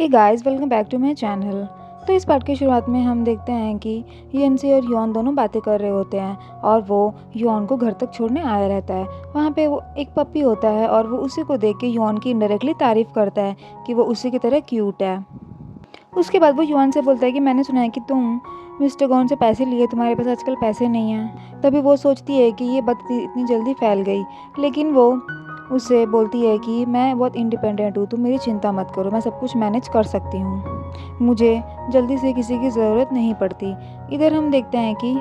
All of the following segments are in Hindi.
Hey guys, welcome back to my channel. तो इस पार्ट की शुरुआत में हम देखते हैं कि यंसी और यॉन दोनों बातें कर रहे होते हैं और वो यॉन को घर तक छोड़ने आया रहता है। वहाँ पे वो एक पप्पी होता है और वो उसी को देख के यॉन की इनडायरेक्टली तारीफ़ करता है कि वो उसी की तरह क्यूट है। उसके बाद वो यॉन से बोलता है कि मैंने सुना है कि तुम मिस्टर गॉन से पैसे लिए, तुम्हारे पास आजकल पैसे नहीं हैं। तभी वो सोचती है कि ये बात इतनी जल्दी फैल गई, लेकिन वो उससे बोलती है कि मैं बहुत इंडिपेंडेंट हूँ, तुम मेरी चिंता मत करो, मैं सब कुछ मैनेज कर सकती हूँ, मुझे जल्दी से किसी की ज़रूरत नहीं पड़ती। इधर हम देखते हैं कि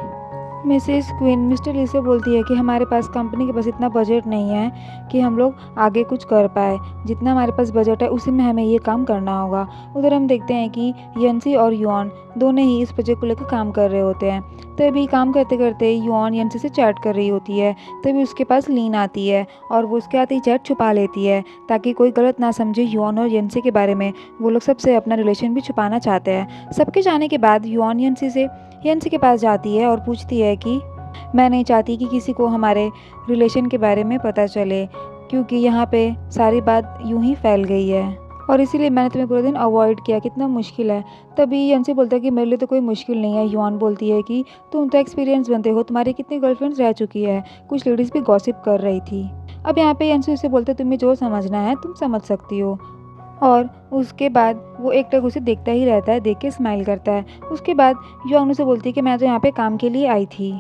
मिसेस क्वीन मिस्टर ली से बोलती है कि हमारे पास कंपनी के पास इतना बजट नहीं है कि हम लोग आगे कुछ कर पाए, जितना हमारे पास बजट है उसी में हमें ये काम करना होगा। उधर हम देखते हैं कि यंसी और यॉन दोनों ही इस प्रोजेक्ट को लेकर काम कर रहे होते हैं। तभी काम करते करते यॉन यंसी से चैट कर रही होती है, तभी उसके पास लीन आती है और वो उसके आते ही चैट छुपा लेती है ताकि कोई गलत ना समझे यॉन और यंसी के बारे में। वो लोग सबसे अपना रिलेशन भी छुपाना चाहते हैं। सबके जाने के बाद यॉन यंसी के पास जाती है और पूछती है कि मैं नहीं चाहती कि किसी को हमारे रिलेशन के बारे में पता चले, क्योंकि यहाँ पे सारी बात यूं ही फैल गई है और इसीलिए मैंने तुम्हें पूरे दिन अवॉइड किया, कितना मुश्किल है। तभी यंसी बोलता है कि मेरे लिए तो कोई मुश्किल नहीं है। यॉन बोलती है कि तुम तो एक्सपीरियंस बनते हो, तुम्हारी कितनी गर्लफ्रेंड्स रह चुकी है। कुछ लेडीज़ भी गॉसिप कर रही थी। अब यहाँ पे यंसी उससे बोलते तुम्हें जो समझना है तुम समझ सकती हो। और उसके बाद वो एक टक उसे देखता ही रहता है, देख के स्माइल करता है। उसके बाद यॉन उसे बोलती है कि मैं तो यहाँ पे काम के लिए आई थी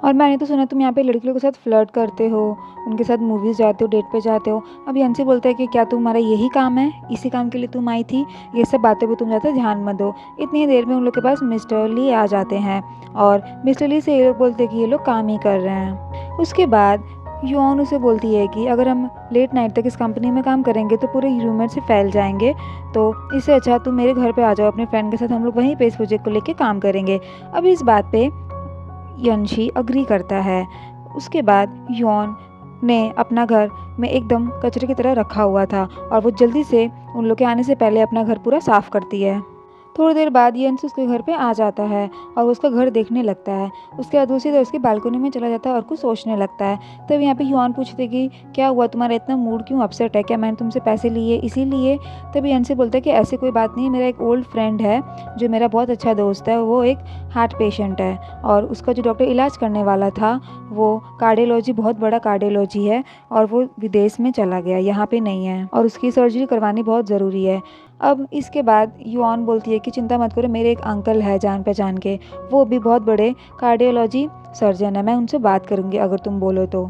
और मैंने तो सुना तुम यहाँ पे लड़कियों के साथ फ्लर्ट करते हो, उनके साथ मूवीज़ जाते हो, डेट पे जाते हो। अब यंसी बोलता है कि क्या तुम्हारा यही काम है, इसी काम के लिए तुम आई थी, ये सब बातें भी तुम ज़्यादा ध्यान मत दो। इतनी देर में उन लोग के पास मिस्टर ली आ जाते हैं और मिस्टर ली से ये लोग बोलते हैं कि ये लोग काम ही कर रहे हैं। उसके बाद यॉन उसे बोलती है कि अगर हम लेट नाइट तक इस कंपनी में काम करेंगे तो पूरे ह्यूमर से फैल जाएंगे, तो इससे अच्छा तुम मेरे घर पे आ जाओ अपने फ्रेंड के साथ, हम लोग वहीं पे इस प्रोजेक्ट को लेके काम करेंगे। अब इस बात पे यंशी अग्री करता है। उसके बाद यॉन ने अपना घर में एकदम कचरे की तरह रखा हुआ था और वो जल्दी से उन लोग के आने से पहले अपना घर पूरा साफ करती है। थोड़ी देर बाद यंस उसके घर पे आ जाता है और वो उसका घर देखने लगता है। उसके बाद दूसरी तरफ उसकी बालकनी में चला जाता है और कुछ सोचने लगता है। तब यहाँ पे यॉन पूछते कि क्या हुआ, तुम्हारा इतना मूड क्यों अपसेट है, क्या मैंने तुमसे पैसे लिए इसीलिए? तभी यंस से बोलता है कि ऐसी कोई बात नहीं, मेरा एक ओल्ड फ्रेंड है जो मेरा बहुत अच्छा दोस्त है, वो एक हार्ट पेशेंट है और उसका जो डॉक्टर इलाज करने वाला था वो कार्डियोलॉजी, बहुत बड़ा कार्डियोलॉजी है और वो विदेश में चला गया, यहाँ पे नहीं है और उसकी सर्जरी करवानी बहुत ज़रूरी है। अब इसके बाद यॉन बोलती है कि चिंता मत करो, मेरे एक अंकल है जान पहचान के, वो भी बहुत बड़े कार्डियोलॉजी सर्जन है, मैं उनसे बात करूँगी अगर तुम बोलो तो,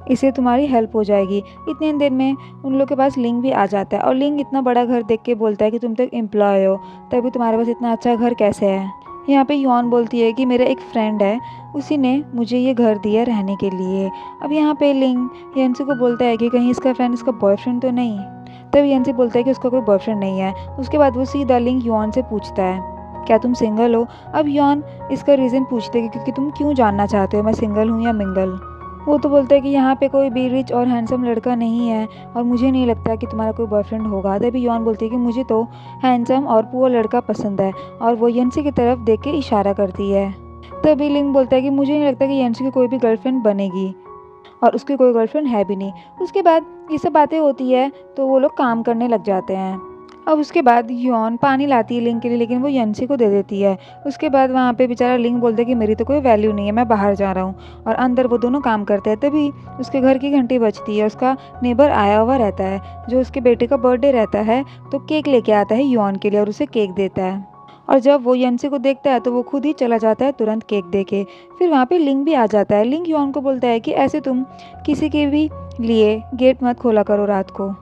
इससे तुम्हारी हेल्प हो जाएगी। इतने देर में उन लोग के पास लिंग भी आ जाता है और लिंग इतना बड़ा घर देख के बोलता है कि तुम तो एक एम्प्लॉय हो, तभी तुम्हारे पास इतना अच्छा घर कैसे है? यहाँ पे यॉन बोलती है कि मेरा एक फ्रेंड है, उसी ने मुझे ये घर दिया रहने के लिए। अब यहाँ पे लिंग यंसी को बोलता है कि कहीं इसका फ्रेंड इसका बॉयफ्रेंड तो नहीं। तब यंसी बोलता है कि उसका कोई बॉयफ्रेंड नहीं है। उसके बाद वो सीधा लिंग यॉन से पूछता है क्या तुम सिंगल हो? अब यॉन इसका रीज़न पूछते हैं कि क्योंकि तुम क्यों जानना चाहते हो मैं सिंगल हूँ या मिंगल। वो तो बोलता है कि यहाँ पे कोई भी रिच और हैंडसम लड़का नहीं है और मुझे नहीं लगता कि तुम्हारा कोई बॉयफ्रेंड होगा। तभी यॉन बोलती है कि मुझे तो हैंडसम और पुअर लड़का पसंद है और वो यंसी की तरफ देख के इशारा करती है। तभी लिंग बोलता है कि मुझे नहीं लगता कि यंसी की कोई भी गर्लफ्रेंड बनेगी और उसकी कोई गर्लफ्रेंड है भी नहीं। उसके बाद ये सब बातें होती है तो वो लोग काम करने लग जाते हैं। अब उसके बाद यॉन पानी लाती है लिंग के लिए, लेकिन वो यंसी को दे देती है। उसके बाद वहाँ पे बेचारा लिंग बोलता है कि मेरी तो कोई वैल्यू नहीं है, मैं बाहर जा रहा हूँ और अंदर वो दोनों काम करते हैं। तभी उसके घर की घंटी बजती है, उसका नेबर आया हुआ रहता है जो उसके बेटे का बर्थडे रहता है, तो केक लेके आता है यॉन के लिए और उसे केक देता है और जब वो यंसी को देखता है तो वो खुद ही चला जाता है तुरंत केक देके। फिर वहाँ पे लिंग भी आ जाता है। लिंग यॉन को बोलता है कि ऐसे तुम किसी के भी लिए गेट मत खोला करो रात को,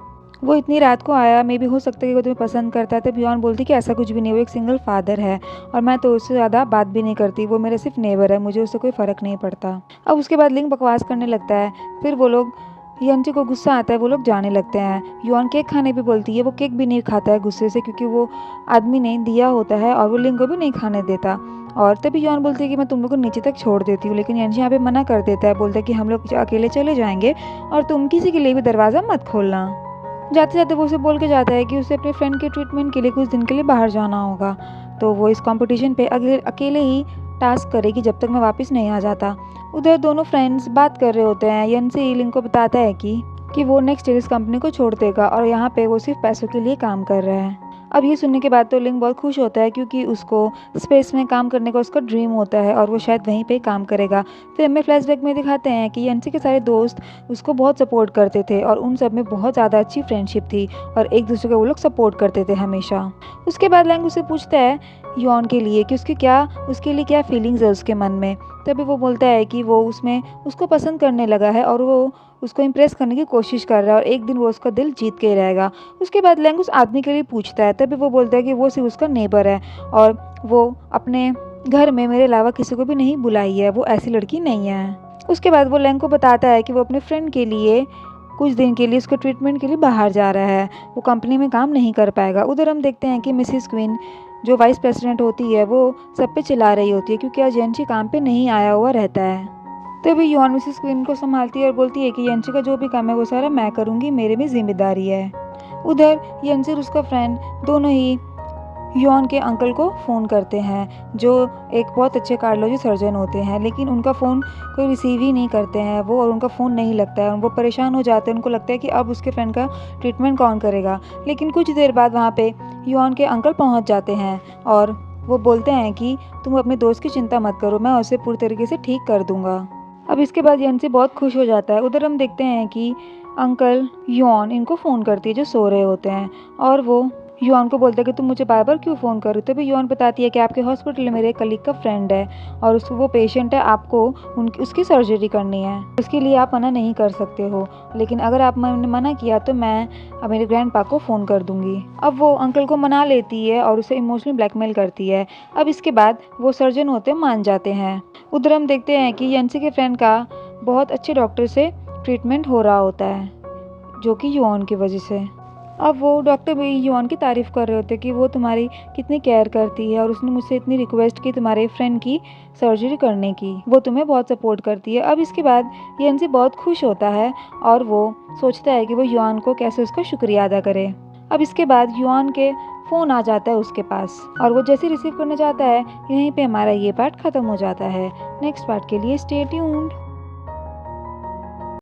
वो इतनी रात को आया, मे भी हो सकता है कि वो तुम्हें पसंद करता है। तब यॉन बोलती कि ऐसा कुछ भी नहीं, वो एक सिंगल फादर है और मैं तो उससे ज़्यादा बात भी नहीं करती, वो मेरा सिर्फ नेबर है, मुझे उससे कोई फ़र्क नहीं पड़ता। अब उसके बाद लिंग बकवास करने लगता है। फिर वो लोग यंसी को गुस्सा आता है, वो लोग जाने लगते हैं। यॉन केक खाने भी बोलती है, वो केक भी नहीं खाता है गुस्से से, क्योंकि वो आदमी ने दिया होता है और वो लिंग को भी नहीं खाने देता। और तभी यॉन बोलती है कि मैं तुम लोग को नीचे तक छोड़ देती हूँ, लेकिन यंशी यहाँ पे मना कर देता है, बोलता है कि हम लोग अकेले चले जाएंगे और तुम किसी के लिए भी दरवाज़ा मत खोलना। जाते जाते वो उसे बोल के जाता है कि उसे अपने फ्रेंड के ट्रीटमेंट के लिए कुछ दिन के लिए बाहर जाना होगा, तो वो इस कंपटीशन पे अकेले ही टास्क करेगी जब तक मैं वापस नहीं आ जाता। उधर दोनों फ्रेंड्स बात कर रहे होते हैं। यंसी लिंग को बताता है कि वो नेक्स्ट ईयर इस कंपनी को छोड़ देगा और यहाँ पे वो सिर्फ पैसों के लिए काम कर रहा है। अब ये सुनने के बाद तो लिंग बहुत खुश होता है क्योंकि उसको स्पेस में काम करने का उसका ड्रीम होता है और वो शायद वहीं पे काम करेगा। फिर हमें फ्लैशबैक में दिखाते हैं कि यंसी के सारे दोस्त उसको बहुत सपोर्ट करते थे और उन सब में बहुत ज़्यादा अच्छी फ्रेंडशिप थी और एक दूसरे को वो लोग सपोर्ट करते थे हमेशा। उसके बाद लैंग उसे पूछता है यॉन के लिए कि उसके लिए क्या फीलिंग्स है उसके मन में। तभी वो बोलता है कि वो उसमें उसको पसंद करने लगा है और वो उसको इम्प्रेस करने की कोशिश कर रहा है और एक दिन वो उसका दिल जीत के ही रहेगा। उसके बाद लैंग उस आदमी के लिए पूछता है, तभी वो बोलता है कि वो सिर्फ उसका नेबर है और वो अपने घर में मेरे अलावा किसी को भी नहीं बुलाई है, वो ऐसी लड़की नहीं है। उसके बाद वो लैंग को बताता है कि वो अपने फ्रेंड के लिए कुछ दिन के लिए उसके ट्रीटमेंट के लिए बाहर जा रहा है, वो कंपनी में काम नहीं कर पाएगा। उधर हम देखते हैं कि मिसिस क्वीन जो वाइस प्रेसिडेंट होती है वो सब पे चिल्ला रही होती है क्योंकि आज यंशी काम पे नहीं आया हुआ रहता है। तभी यॉन मिसेस क्वीन को संभालती है और बोलती है कि यंशी का जो भी काम है वो सारा मैं करूँगी, मेरे में जिम्मेदारी है। उधर यंशी और उसका फ्रेंड दोनों ही यॉन के अंकल को फ़ोन करते हैं जो एक बहुत अच्छे कार्डियोलॉजी सर्जन होते हैं, लेकिन उनका फ़ोन कोई रिसीव ही नहीं करते हैं वो और उनका फ़ोन नहीं लगता है। वो परेशान हो जाते हैं, उनको लगता है कि अब उसके फ्रेंड का ट्रीटमेंट कौन करेगा। लेकिन कुछ देर बाद वहाँ पे यॉन के अंकल पहुँच जाते हैं और वो बोलते हैं कि तुम अपने दोस्त की चिंता मत करो, मैं उसे पूरी तरीके से ठीक कर दूँगा। अब इसके बाद यंसी बहुत खुश हो जाता है। उधर हम देखते हैं कि अंकल यॉन इनको फ़ोन करती है जो सो रहे होते हैं और वो यॉन को बोलता है कि तुम मुझे बार बार क्यों फ़ोन कर रहे हो। तभी यॉन बताती है कि आपके हॉस्पिटल में मेरे एक कलीग का फ्रेंड है और वो पेशेंट है, आपको उसकी सर्जरी करनी है, उसके लिए आप मना नहीं कर सकते हो, लेकिन अगर आप मैंने मना किया तो मैं अब मेरे ग्रैंडपा को फ़ोन कर दूंगी। अब वो अंकल को मना लेती है और उसे इमोशनल ब्लैकमेल करती है। अब इसके बाद वो सर्जन होते मान जाते हैं। उधर हम देखते हैं कि यंसी के फ्रेंड का बहुत अच्छे डॉक्टर से ट्रीटमेंट हो रहा होता है जो कि यॉन की वजह से। अब वो डॉक्टर भी यॉन की तारीफ़ कर रहे होते कि वो तुम्हारी कितनी केयर करती है और उसने मुझसे इतनी रिक्वेस्ट की तुम्हारे फ्रेंड की सर्जरी करने की, वो तुम्हें बहुत सपोर्ट करती है। अब इसके बाद यंसी बहुत खुश होता है और वो सोचता है कि वो यॉन को कैसे उसका शुक्रिया अदा करे। अब इसके बाद यॉन के फ़ोन आ जाता है उसके पास और वो जैसे रिसीव करने जाता है, यहीं पे हमारा ये पार्ट ख़त्म हो जाता है। नेक्स्ट पार्ट के लिए स्टे ट्यून्ड।